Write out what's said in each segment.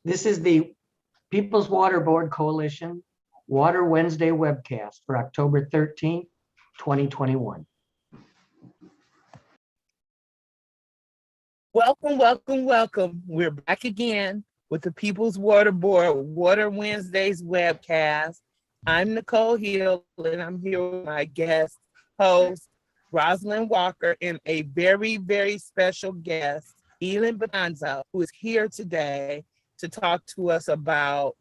This is the People's Water Board Coalition Water Wednesday webcast for October 13th, 2021. Welcome, welcome, welcome. We're back again with the People's Water Board Water Wednesdays webcast. I'm Nicole Hill, and I'm here with my guest host, Rosalind Walker, and a very, very special guest, Elin Betanzo, who is here today to talk to us about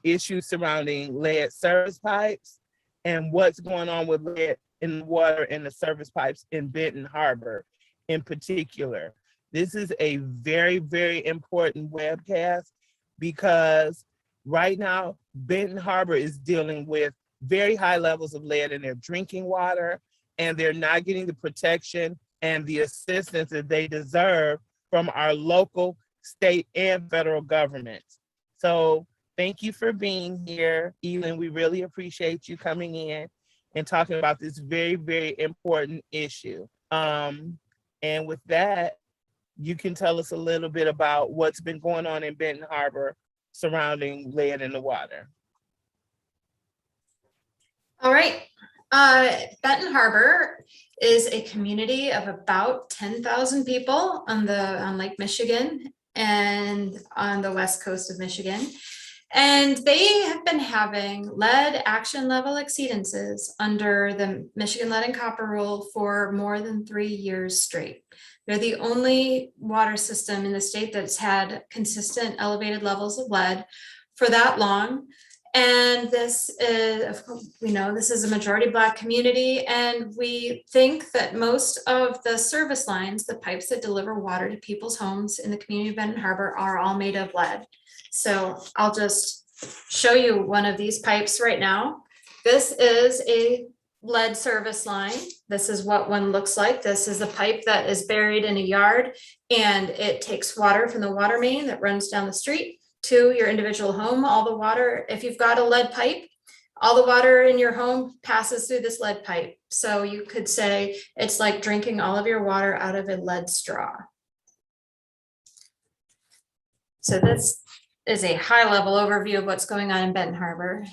issues surrounding lead service pipes and what's going on with lead in the water and the service pipes in Benton Harbor in particular. This is a very, very important webcast because right now, Benton Harbor is dealing with very high levels of lead in their drinking water, and they're not getting the protection and the assistance that they deserve from our local, state, and federal governments. So thank you for being here, Elin. We really appreciate you coming in and talking about this very, very important issue. And with that, you can tell us a little bit about what's been going on in Benton Harbor surrounding lead in the water. All right. Benton Harbor is a community of about 10,000 people on Lake Michigan and on the west coast of Michigan. And they have been having lead action level exceedances under the Michigan Lead and Copper Rule for more than 3 years straight. They're the only water system in the state that's had consistent elevated levels of lead for that long. And this is, we know this is a majority Black community, and we think that most of the service lines, the pipes that deliver water to people's homes in the community of Benton Harbor, are all made of lead. So I'll just show you one of these pipes right now. This is a lead service line. This is what one looks like. This is a pipe that is buried in a yard, and it takes water from the water main that runs down the street to your individual home. All the water, if you've got a lead pipe, all the water in your home passes through this lead pipe. So you could say it's like drinking all of your water out of a lead straw. So this is a high-level overview of what's going on in Benton Harbor.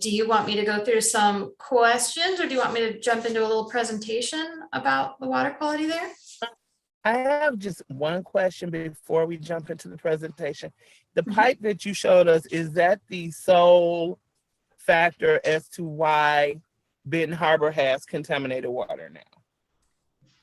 Do you want me to go through some questions, or do you want me to jump into a little presentation about the water quality there? I have just one question before we jump into the presentation. The pipe that you showed us, is that the sole factor as to why Benton Harbor has contaminated water now?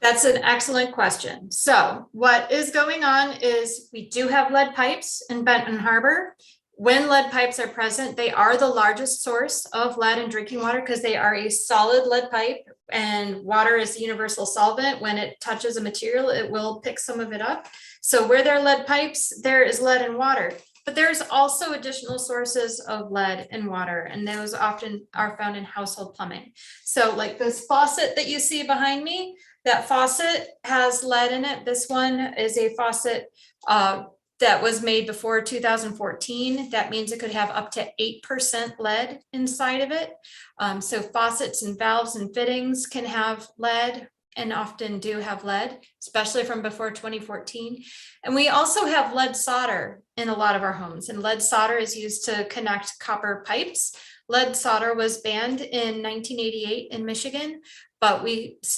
That's an excellent question. So what is going on is we do have lead pipes in Benton Harbor. When lead pipes are present, they are the largest source of lead in drinking water because they are a solid lead pipe, and water is a universal solvent. When it touches a material, it will pick some of it up. So where there are lead pipes, there is lead in water. But there's also additional sources of lead in water, and those often are found in household plumbing. So like this faucet that you see behind me, that faucet has lead in it. This one is a faucet that was made before 2014. That means it could have up to 8% lead inside of it. So faucets and valves and fittings can have lead, and often do have lead, especially from before 2014. And we also have lead solder in a lot of our homes, and lead solder is used to connect copper pipes. Lead solder was banned in 1988 in Michigan, but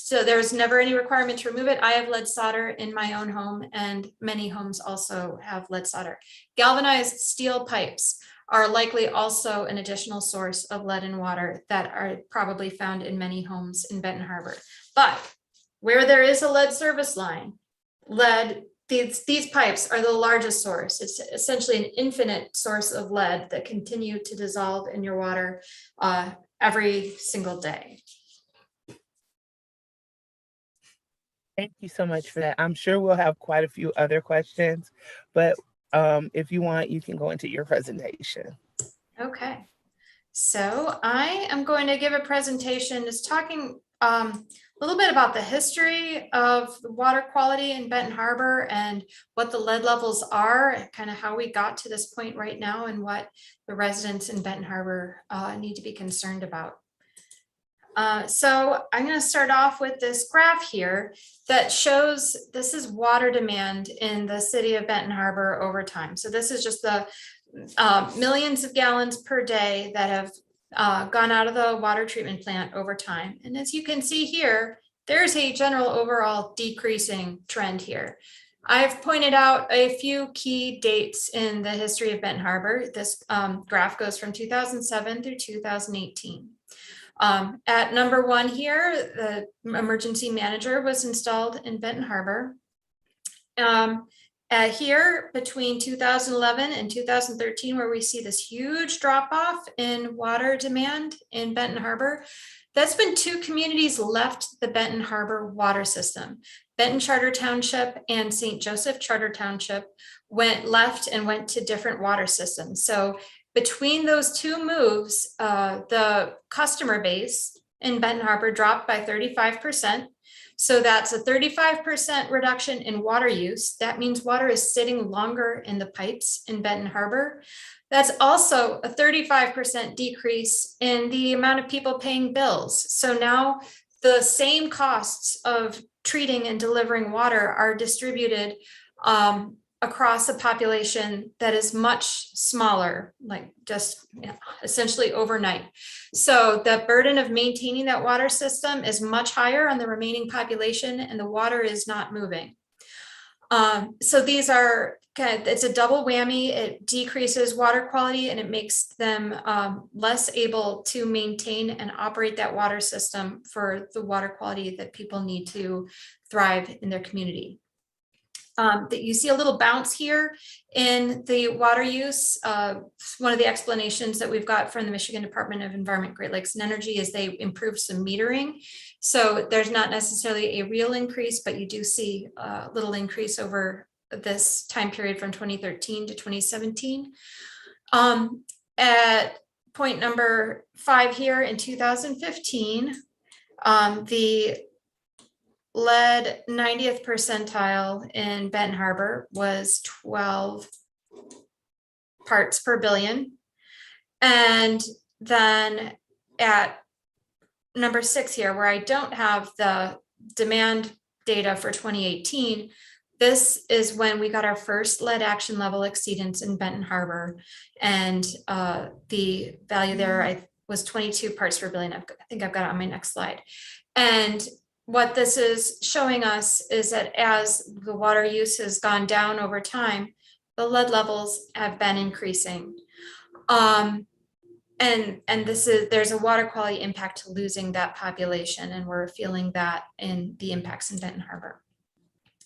there's never any requirement to remove it. I have lead solder in my own home, and many homes also have lead solder. Galvanized steel pipes are likely also an additional source of lead in water that are probably found in many homes in Benton Harbor. But where there is a lead service line, these pipes are the largest source. It's essentially an infinite source of lead that continue to dissolve in your water every single day. Thank you so much for that. I'm sure we'll have quite a few other questions, but if you want, you can go into your presentation. Okay, so I am going to give a presentation just talking a little bit about the history of the water quality in Benton Harbor and what the lead levels are, kind of how we got to this point right now, and what the residents in Benton Harbor need to be concerned about. So I'm going to start off with this graph here that shows this is water demand in the city of Benton Harbor over time. So this is just the millions of gallons per day that have gone out of the water treatment plant over time. And as you can see here, there's a general overall decreasing trend here. I've pointed out a few key dates in the history of Benton Harbor. This graph goes from 2007 through 2018. At number 1 here, the emergency manager was installed in Benton Harbor. Here between 2011 and 2013, where we see this huge drop off in water demand in Benton Harbor, that's when 2 communities left the Benton Harbor water system. Benton Charter Township and St. Joseph Charter Township left and went to different water systems. So between those 2 moves, the customer base in Benton Harbor dropped by 35%. So that's a 35% reduction in water use. That means water is sitting longer in the pipes in Benton Harbor. That's also a 35% decrease in the amount of people paying bills. So now the same costs of treating and delivering water are distributed across a population that is much smaller, like just essentially overnight. So the burden of maintaining that water system is much higher on the remaining population, and the water is not moving. So these are it's a double whammy. It decreases water quality and it makes them less able to maintain and operate that water system for the water quality that people need to thrive in their community. That you see a little bounce here in the water use. One of the explanations that we've got from the Michigan Department of Environment, Great Lakes and Energy is they improved some metering. So there's not necessarily a real increase, but you do see a little increase over this time period from 2013 to 2017. At point number 5 here in 2015, the lead 90th percentile in Benton Harbor was 12 parts per billion. And then at number 6 here, where I don't have the demand data for 2018, this is when we got our first lead action level exceedance in Benton Harbor. And the value there was 22 parts per billion. I think I've got it on my next slide. And what this is showing us is that as the water use has gone down over time, the lead levels have been increasing. And there's a water quality impact to losing that population, and we're feeling that in the impacts in Benton Harbor.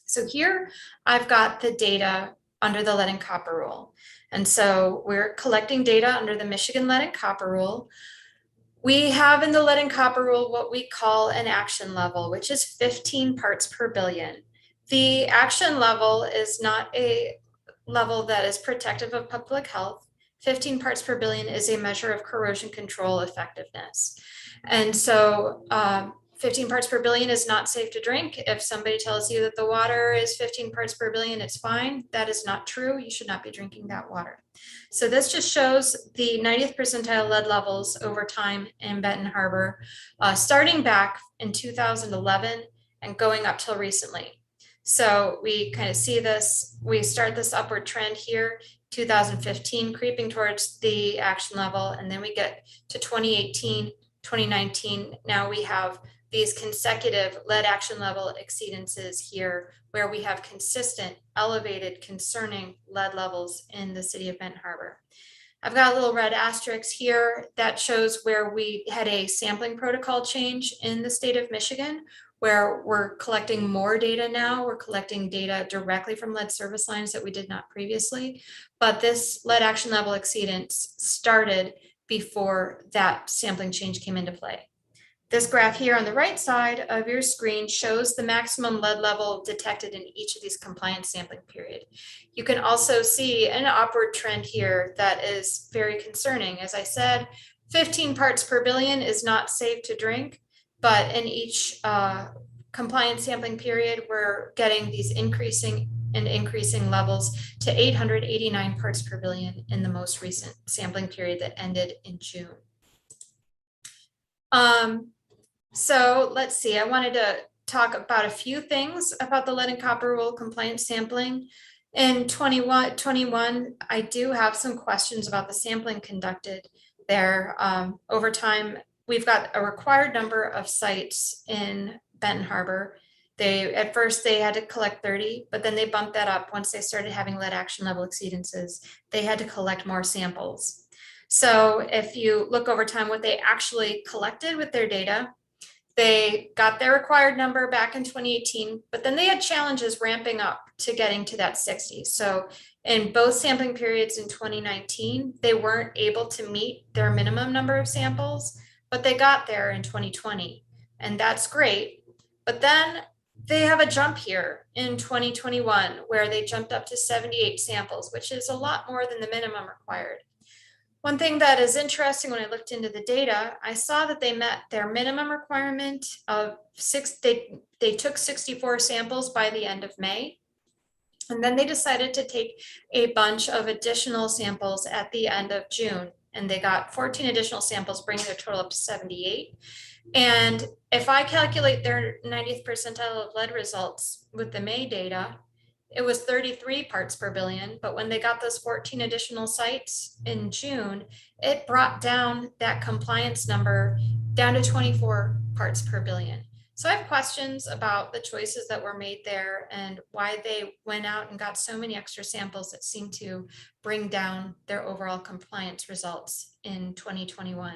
So here I've got the data under the lead and copper rule. And so we're collecting data under the Michigan lead and copper rule. We have in the lead and copper rule what we call an action level, which is 15 parts per billion. The action level is not a level that is protective of public health. 15 parts per billion is a measure of corrosion control effectiveness. And so 15 parts per billion is not safe to drink. If somebody tells you that the water is 15 parts per billion, it's fine. That is not true. You should not be drinking that water. So this just shows the 90th percentile lead levels over time in Benton Harbor, starting back in 2011 and going up till recently. So we kind of see this, we start this upward trend here, 2015, creeping towards the action level, and then we get to 2018, 2019. Now we have these consecutive lead action level exceedances here, where we have consistent, elevated, concerning lead levels in the city of Benton Harbor. I've got a little red asterisk here that shows where we had a sampling protocol change in the state of Michigan, where we're collecting more data now. We're collecting data directly from lead service lines that we did not previously. But this lead action level exceedance started before that sampling change came into play. This graph here on the right side of your screen shows the maximum lead level detected in each of these compliance sampling period. You can also see an upward trend here that is very concerning. As I said, 15 parts per billion is not safe to drink, but in each compliance sampling period, we're getting these increasing levels to 889 parts per billion in the most recent sampling period that ended in June. So let's see, I wanted to talk about a few things about the lead and copper rule compliance sampling. In 21, I do have some questions about the sampling conducted there. Over time, we've got a required number of sites in Benton Harbor. At first they had to collect 30, but then they bumped that up once they started having lead action level exceedances. They had to collect more samples. So if you look over time, what they actually collected with their data, they got their required number back in 2018, but then they had challenges ramping up to getting to that 60. So in both sampling periods in 2019, they weren't able to meet their minimum number of samples, but they got there in 2020, and that's great. But then they have a jump here in 2021 where they jumped up to 78 samples, which is a lot more than the minimum required. One thing that is interesting when I looked into the data, I saw that they met their minimum requirement of they took 64 samples by the end of May. And then they decided to take a bunch of additional samples at the end of June. And they got 14 additional samples, bringing their total up to 78. And if I calculate their 90th percentile of lead results with the May data, it was 33 parts per billion, but when they got those 14 additional sites in June, it brought down that compliance number down to 24 parts per billion. So I have questions about the choices that were made there and why they went out and got so many extra samples that seem to bring down their overall compliance results in 2021.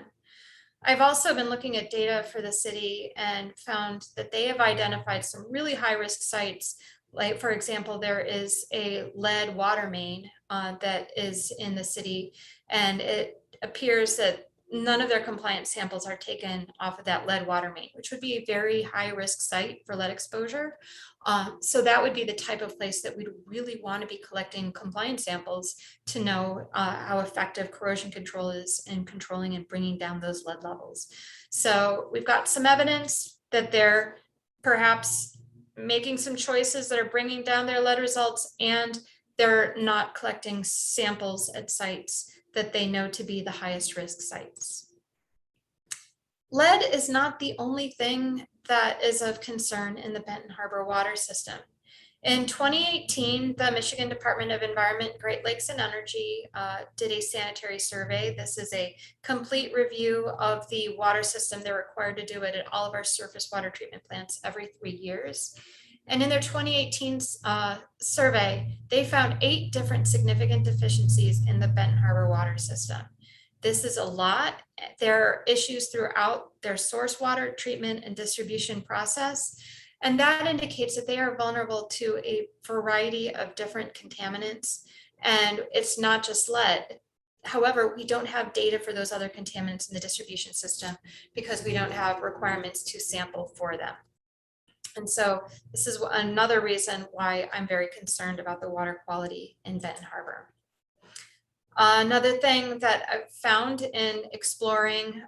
I've also been looking at data for the city and found that they have identified some really high risk sites. Like, for example, there is a lead water main that is in the city, and it appears that none of their compliance samples are taken off of that lead water main, which would be a very high risk site for lead exposure. So that would be the type of place that we'd really want to be collecting compliance samples to know how effective corrosion control is in controlling and bringing down those lead levels. So we've got some evidence that they're perhaps making some choices that are bringing down their lead results, and they're not collecting samples at sites that they know to be the highest risk sites. Lead is not the only thing that is of concern in the Benton Harbor water system. In 2018, the Michigan Department of Environment, Great Lakes and Energy did a sanitary survey. This is a complete review of the water system. They're required to do it at all of our surface water treatment plants every 3 years. And in their 2018 survey, they found 8 different significant deficiencies in the Benton Harbor water system. This is a lot. There are issues throughout their source water treatment and distribution process. And that indicates that they are vulnerable to a variety of different contaminants. And it's not just lead. However, we don't have data for those other contaminants in the distribution system because we don't have requirements to sample for them. And so this is another reason why I'm very concerned about the water quality in Benton Harbor. Another thing that I've found in exploring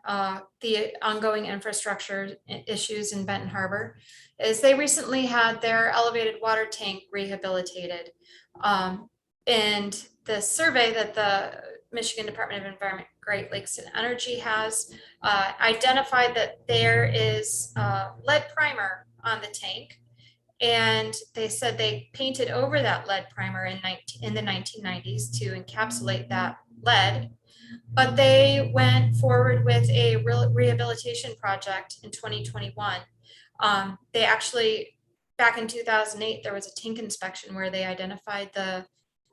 the ongoing infrastructure issues in Benton Harbor is they recently had their elevated water tank rehabilitated. And the survey that the Michigan Department of Environment, Great Lakes and Energy has identified that there is lead primer on the tank. And they said they painted over that lead primer in the 1990s to encapsulate that lead. But they went forward with a rehabilitation project in 2021. They actually, back in 2008, there was a tank inspection where they identified the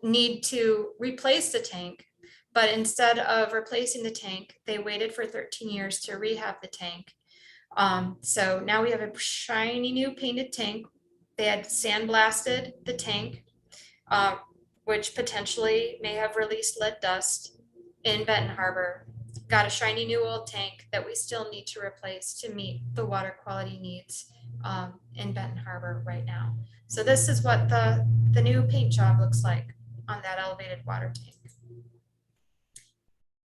need to replace the tank. But instead of replacing the tank, they waited for 13 years to rehab the tank. So now we have a shiny new painted tank. They had sandblasted the tank, which potentially may have released lead dust in Benton Harbor. Got a shiny new old tank that we still need to replace to meet the water quality needs in Benton Harbor right now. So this is what the new paint job looks like on that elevated water tank.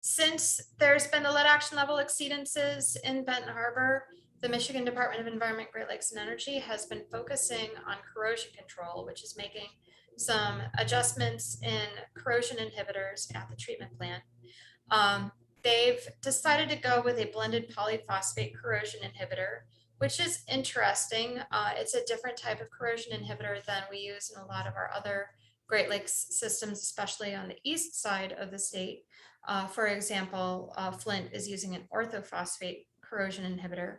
Since there's been the lead action level exceedances in Benton Harbor, the Michigan Department of Environment, Great Lakes and Energy has been focusing on corrosion control, which is making some adjustments in corrosion inhibitors at the treatment plant. they've decided to go with a blended polyphosphate corrosion inhibitor, which is interesting. It's a different type of corrosion inhibitor than we use in a lot of our other Great Lakes systems, especially on the east side of the state. For example, Flint is using an orthophosphate corrosion inhibitor.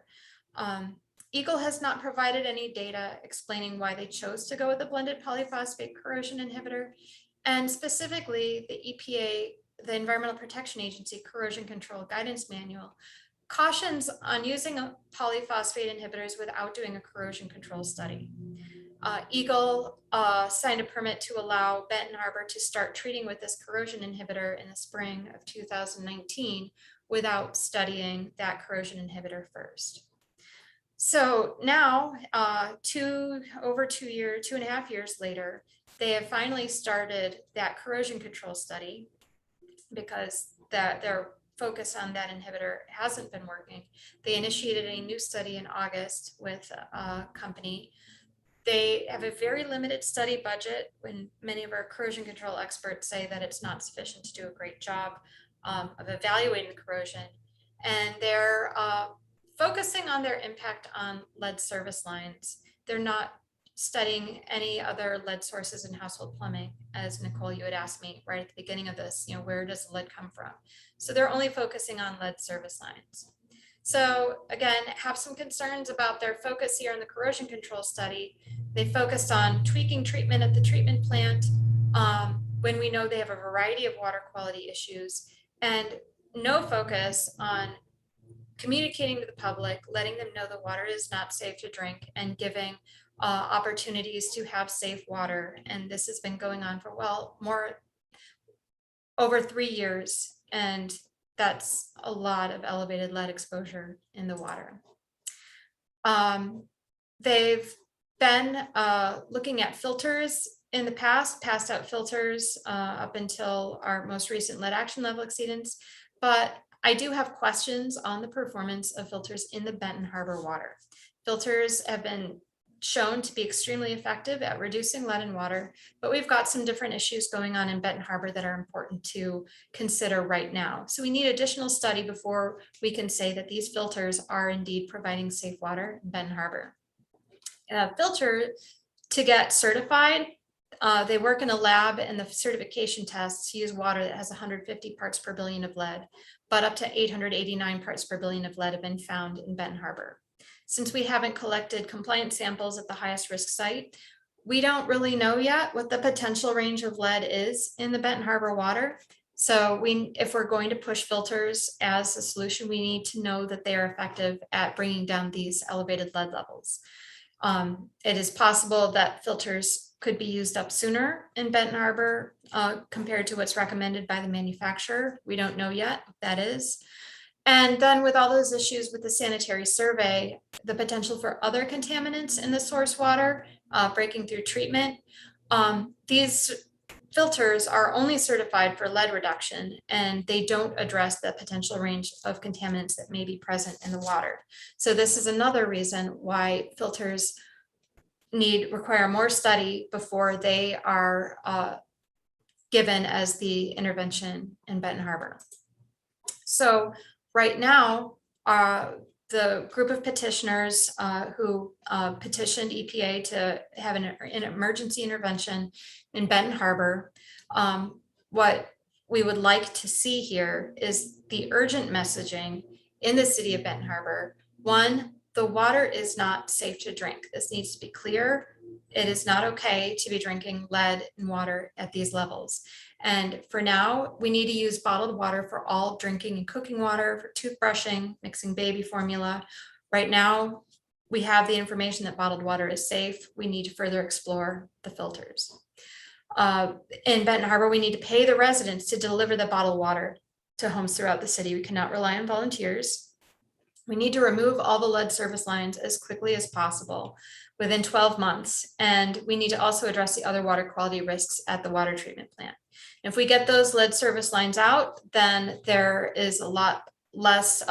Eagle has not provided any data explaining why they chose to go with a blended polyphosphate corrosion inhibitor. And specifically, the EPA, the Environmental Protection Agency Corrosion Control Guidance Manual, cautions on using polyphosphate inhibitors without doing a corrosion control study. Eagle signed a permit to allow Benton Harbor to start treating with this corrosion inhibitor in the spring of 2019 without studying that corrosion inhibitor first. So now, 2.5 years later, they have finally started that corrosion control study because their focus on that inhibitor hasn't been working. They initiated a new study in August with a company. They have a very limited study budget when many of our corrosion control experts say that it's not sufficient to do a great job of evaluating corrosion. And they're focusing on their impact on lead service lines. They're not studying any other lead sources in household plumbing. As Nicole, you had asked me right at the beginning of this, where does the lead come from? So they're only focusing on lead service lines. So again, have some concerns about their focus here in the corrosion control study. They focused on tweaking treatment at the treatment plant when we know they have a variety of water quality issues, and no focus on communicating to the public, letting them know the water is not safe to drink, and giving opportunities to have safe water. And this has been going on for over 3 years. And that's a lot of elevated lead exposure in the water. They've been looking at filters in the past, passed out filters up until our most recent lead action level exceedance. But I do have questions on the performance of filters in the Benton Harbor water. Filters have been shown to be extremely effective at reducing lead in water, but we've got some different issues going on in Benton Harbor that are important to consider right now. So we need additional study before we can say that these filters are indeed providing safe water in Benton Harbor. Filter to get certified, they work in a lab, and the certification tests use water that has 150 parts per billion of lead, but up to 889 parts per billion of lead have been found in Benton Harbor. Since we haven't collected compliance samples at the highest risk site, we don't really know yet what the potential range of lead is in the Benton Harbor water. So if we're going to push filters as a solution, we need to know that they are effective at bringing down these elevated lead levels. It is possible that filters could be used up sooner in Benton Harbor compared to what's recommended by the manufacturer. We don't know yet what that is. And then with all those issues with the sanitary survey, the potential for other contaminants in the source water breaking through treatment, these filters are only certified for lead reduction, and they don't address the potential range of contaminants that may be present in the water. So this is another reason why filters require more study before they are given as the intervention in Benton Harbor. So right now, the group of petitioners who petitioned EPA to have an emergency intervention in Benton Harbor, what we would like to see here is the urgent messaging in the city of Benton Harbor. One, the water is not safe to drink. This needs to be clear. It is not okay to be drinking lead in water at these levels. And for now, we need to use bottled water for all drinking and cooking water, for toothbrushing, mixing baby formula. Right now, we have the information that bottled water is safe. We need to further explore the filters. In Benton Harbor, we need to pay the residents to deliver the bottled water to homes throughout the city. We cannot rely on volunteers. We need to remove all the lead service lines as quickly as possible within 12 months. And we need to also address the other water quality risks at the water treatment plant. If we get those lead service lines out, then there is a lot less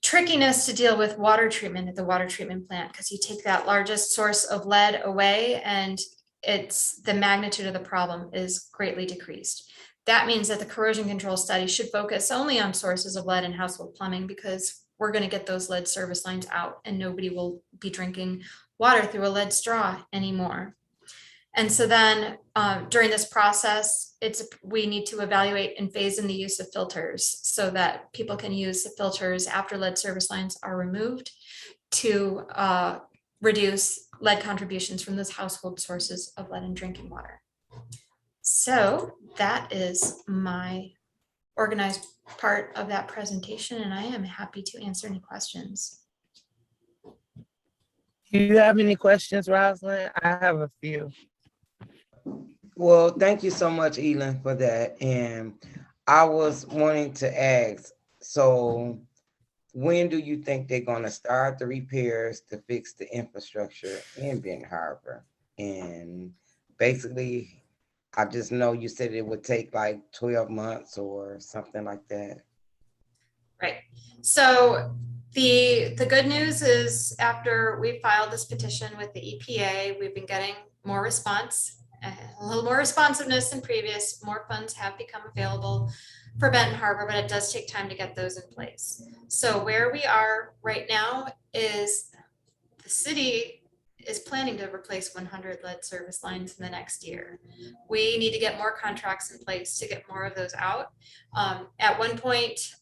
trickiness to deal with water treatment at the water treatment plant, because you take that largest source of lead away and the magnitude of the problem is greatly decreased. that means that the corrosion control study should focus only on sources of lead in household plumbing, because we're going to get those lead service lines out and nobody will be drinking water through a lead straw anymore. And so then during this process, we need to evaluate and phase in the use of filters so that people can use the filters after lead service lines are removed to reduce lead contributions from those household sources of lead in drinking water. So that is my organized part of that presentation, and I am happy to answer any questions. Do you have any questions, Rosalind? I have a few. Well, thank you so much, Elin, for that. And I was wanting to ask, so when do you think they're going to start the repairs to fix the infrastructure in Benton Harbor? And basically, I just know you said it would take like 12 months or something like that. Right. So the good news is, after we filed this petition with the EPA, we've been getting more response, a little more responsiveness than previous. More funds have become available for Benton Harbor, but it does take time to get those in place. So where we are right now is the city is planning to replace 100 lead service lines in the next year. We need to get more contracts in place to get more of those out. At one point,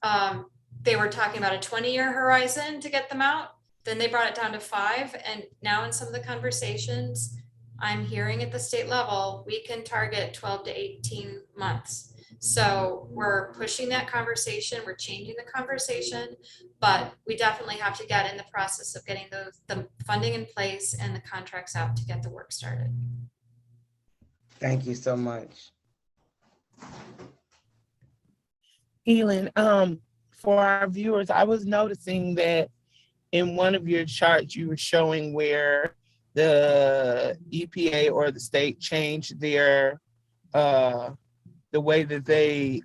they were talking about a 20-year horizon to get them out. Then they brought it down to 5. And now in some of the conversations I'm hearing at the state level, we can target 12 to 18 months. So we're pushing that conversation, we're changing the conversation, but we definitely have to get in the process of getting the funding in place and the contracts out to get the work started. Thank you so much. Elin, for our viewers, I was noticing that in one of your charts, you were showing where the EPA or the state changed their the way that they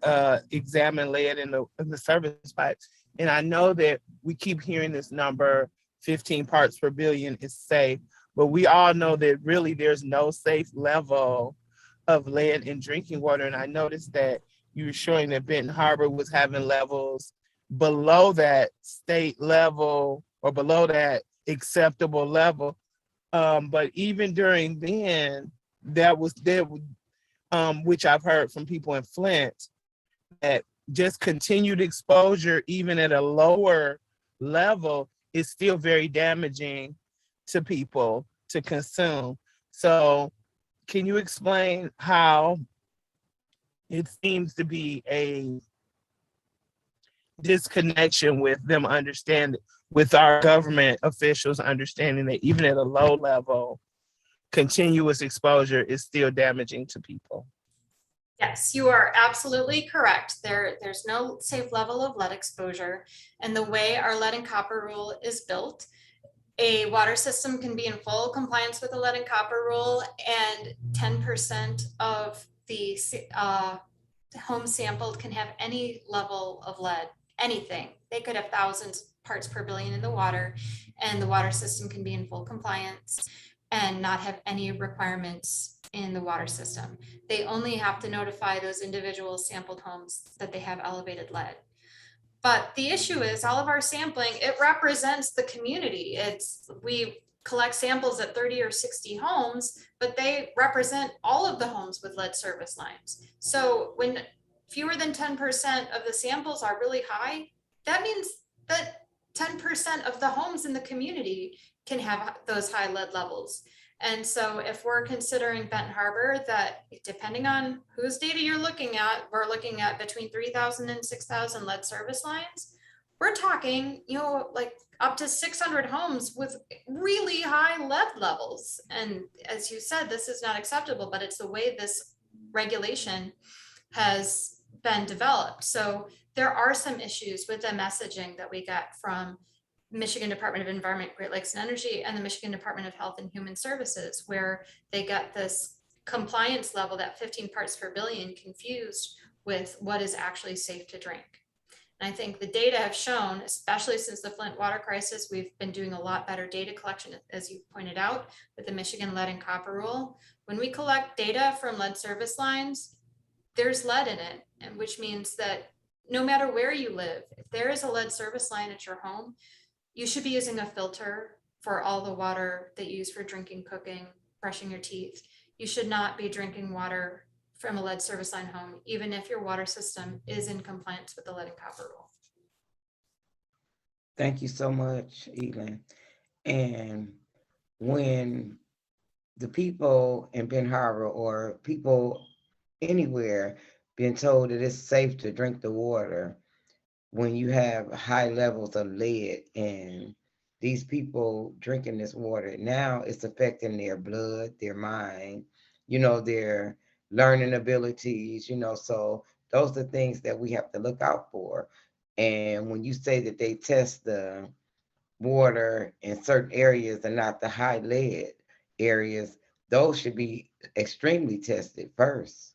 examine lead in the service pipes. And I know that we keep hearing this number, 15 parts per billion is safe, but we all know that really there's no safe level of lead in drinking water. And I noticed that you were showing that Benton Harbor was having levels below that state level or below that acceptable level. But even during then, that was there, which I've heard from people in Flint, that just continued exposure, even at a lower level, is still very damaging to people to consume. So can you explain how it seems to be a disconnection with them understanding, with our government officials understanding that even at a low level, continuous exposure is still damaging to people? Yes, you are absolutely correct. There's no safe level of lead exposure. And the way our lead and copper rule is built, a water system can be in full compliance with the lead and copper rule, and 10% of the home sampled can have any level of lead, anything. They could have thousands parts per billion in the water, and the water system can be in full compliance and not have any requirements in the water system. They only have to notify those individual sampled homes that they have elevated lead. But the issue is, all of our sampling, it represents the community. We collect samples at 30 or 60 homes, but they represent all of the homes with lead service lines. So when fewer than 10% of the samples are really high, that means that 10% of the homes in the community can have those high lead levels. And so if we're considering Benton Harbor, that depending on whose data you're looking at, we're looking at between 3,000 and 6,000 lead service lines. We're talking, like up to 600 homes with really high lead levels. And as you said, this is not acceptable, but it's the way this regulation has been developed. So there are some issues with the messaging that we get from Michigan Department of Environment, Great Lakes and Energy, and the Michigan Department of Health and Human Services, where they get this compliance level, that 15 parts per billion, confused with what is actually safe to drink. And I think the data have shown, especially since the Flint water crisis, we've been doing a lot better data collection, as you pointed out, with the Michigan lead and copper rule. When we collect data from lead service lines, there's lead in it, and which means that no matter where you live, if there is a lead service line at your home, you should be using a filter for all the water that you use for drinking, cooking, brushing your teeth. You should not be drinking water from a lead service line home, even if your water system is in compliance with the lead and copper rule. Thank you so much, Elin. And when the people in Benton Harbor or people anywhere being told that it's safe to drink the water, when you have high levels of lead and these people drinking this water, now it's affecting their blood, their mind, their learning abilities, so those are things that we have to look out for. And when you say that they test the water in certain areas and not the high lead areas, those should be extremely tested first.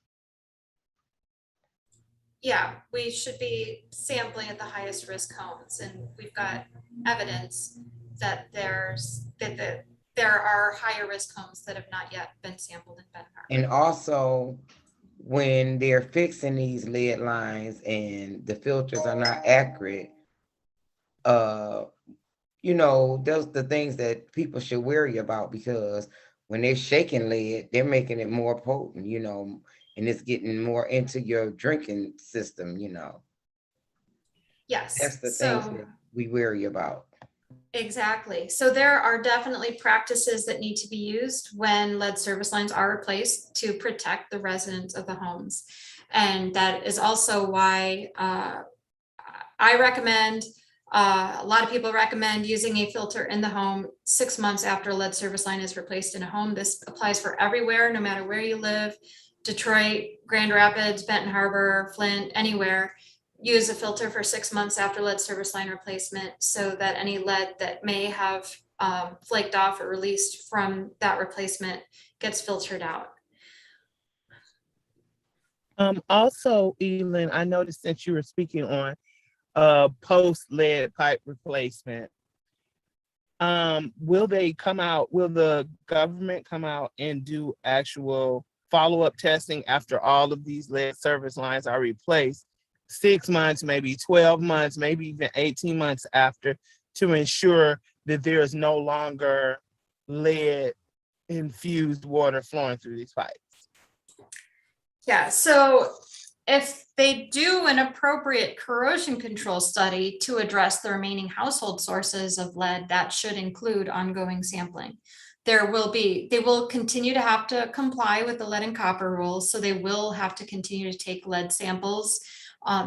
Yeah, we should be sampling at the highest risk homes, and we've got evidence that there are higher risk homes that have not yet been sampled in Benton Harbor. And also, when they're fixing these lead lines and the filters are not accurate, those the things that people should worry about, because when they're shaking lead, they're making it more potent, and it's getting more into your drinking system, Yes. That's the things that we worry about. Exactly. So there are definitely practices that need to be used when lead service lines are replaced to protect the residents of the homes. And that is also why I recommend, a lot of people recommend using a filter in the home 6 months after a lead service line is replaced in a home. This applies for everywhere, no matter where you live, Detroit, Grand Rapids, Benton Harbor, Flint, anywhere. Use a filter for 6 months after lead service line replacement so that any lead that may have flaked off or released from that replacement gets filtered out. Also, Elin, I noticed since you were speaking on post lead pipe replacement, will the government come out and do actual follow-up testing after all of these lead service lines are replaced, 6 months, maybe 12 months, maybe even 18 months after, to ensure that there is no longer lead infused water flowing through these pipes? Yeah, so if they do an appropriate corrosion control study to address the remaining household sources of lead, that should include ongoing sampling. They will continue to have to comply with the lead and copper rules, so they will have to continue to take lead samples.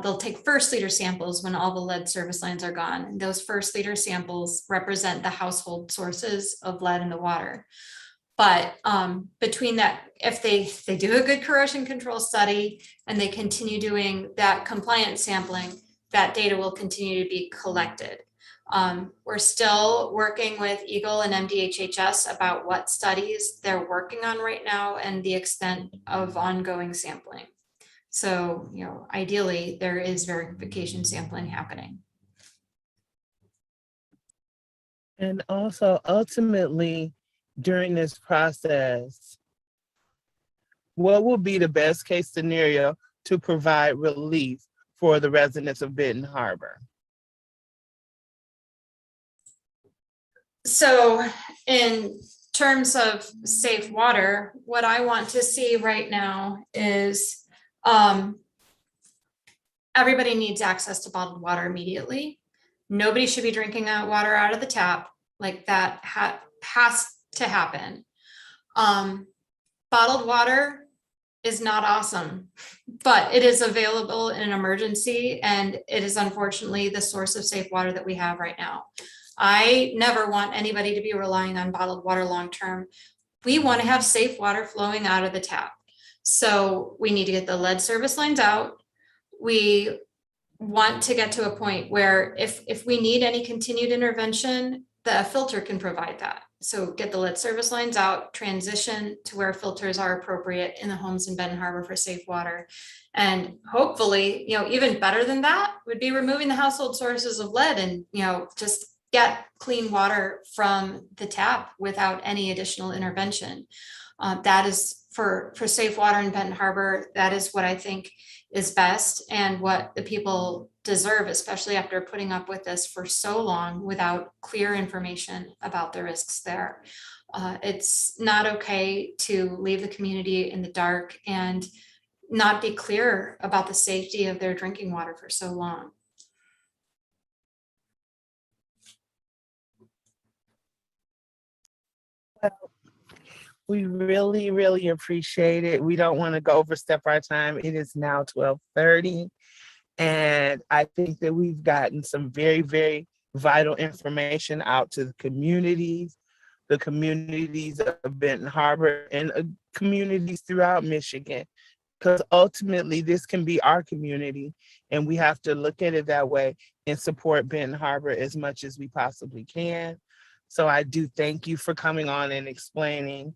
They'll take first liter samples when all the lead service lines are gone. And those first liter samples represent the household sources of lead in the water. But between that, if they do a good corrosion control study and they continue doing that compliance sampling, that data will continue to be collected. We're still working with Eagle and MDHHS about what studies they're working on right now and the extent of ongoing sampling. So, ideally, there is verification sampling happening. And also, ultimately, during this process, what will be the best case scenario to provide relief for the residents of Benton Harbor? So in terms of safe water, what I want to see right now is everybody needs access to bottled water immediately. Nobody should be drinking water out of the tap. Like that has to happen. Bottled water is not awesome, but it is available in an emergency, and it is unfortunately the source of safe water that we have right now. I never want anybody to be relying on bottled water long-term. We want to have safe water flowing out of the tap. So we need to get the lead service lines out. We want to get to a point where if we need any continued intervention, the filter can provide that. So get the lead service lines out, transition to where filters are appropriate in the homes in Benton Harbor for safe water. And hopefully, even better than that would be removing the household sources of lead and, just get clean water from the tap without any additional intervention. That is for safe water in Benton Harbor, that is what I think is best and what the people deserve, especially after putting up with this for so long without clear information about the risks there. It's not okay to leave the community in the dark and not be clear about the safety of their drinking water for so long. We really, really appreciate it. We don't want to go overstep our time. It is now 12:30. And I think that we've gotten some very, very vital information out to the communities of Benton Harbor, and communities throughout Michigan. Because ultimately, this can be our community, and we have to look at it that way and support Benton Harbor as much as we possibly can. So I do thank you for coming on and explaining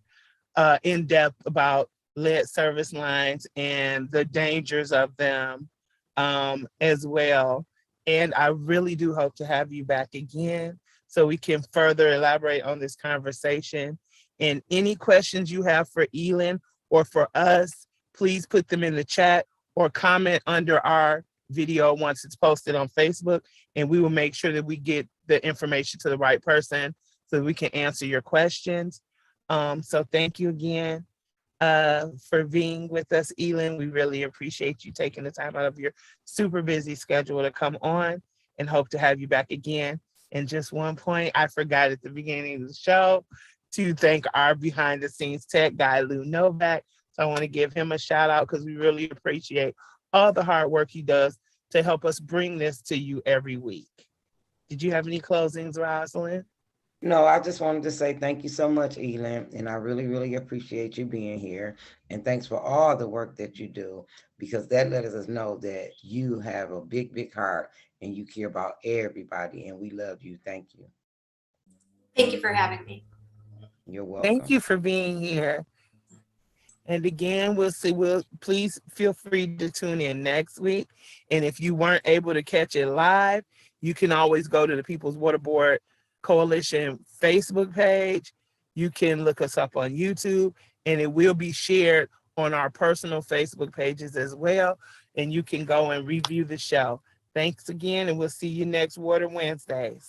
in depth about lead service lines and the dangers of them as well. And I really do hope to have you back again so we can further elaborate on this conversation. And any questions you have for Elin or for us, please put them in the chat or comment under our video once it's posted on Facebook, and we will make sure that we get the information to the right person so we can answer your questions. So thank you again for being with us, Elin. We really appreciate you taking the time out of your super busy schedule to come on, and hope to have you back again. And just one point, I forgot at the beginning of the show to thank our behind the scenes tech guy, Lou Novak. So I want to give him a shout out because we really appreciate all the hard work he does to help us bring this to you every week. Did you have any closings, Rosalind? No, I just wanted to say thank you so much, Elin, and I really, really appreciate you being here. And thanks for all the work that you do, because that lets us know that you have a big, big heart and you care about everybody, and we love you. Thank you. Thank you for having me. You're welcome. Thank you for being here. And again, please feel free to tune in next week. And if you weren't able to catch it live, you can always go to the People's Water Board Coalition Facebook page. You can look us up on YouTube, and it will be shared on our personal Facebook pages as well. And you can go and review the show. Thanks again, and we'll see you next Water Wednesdays.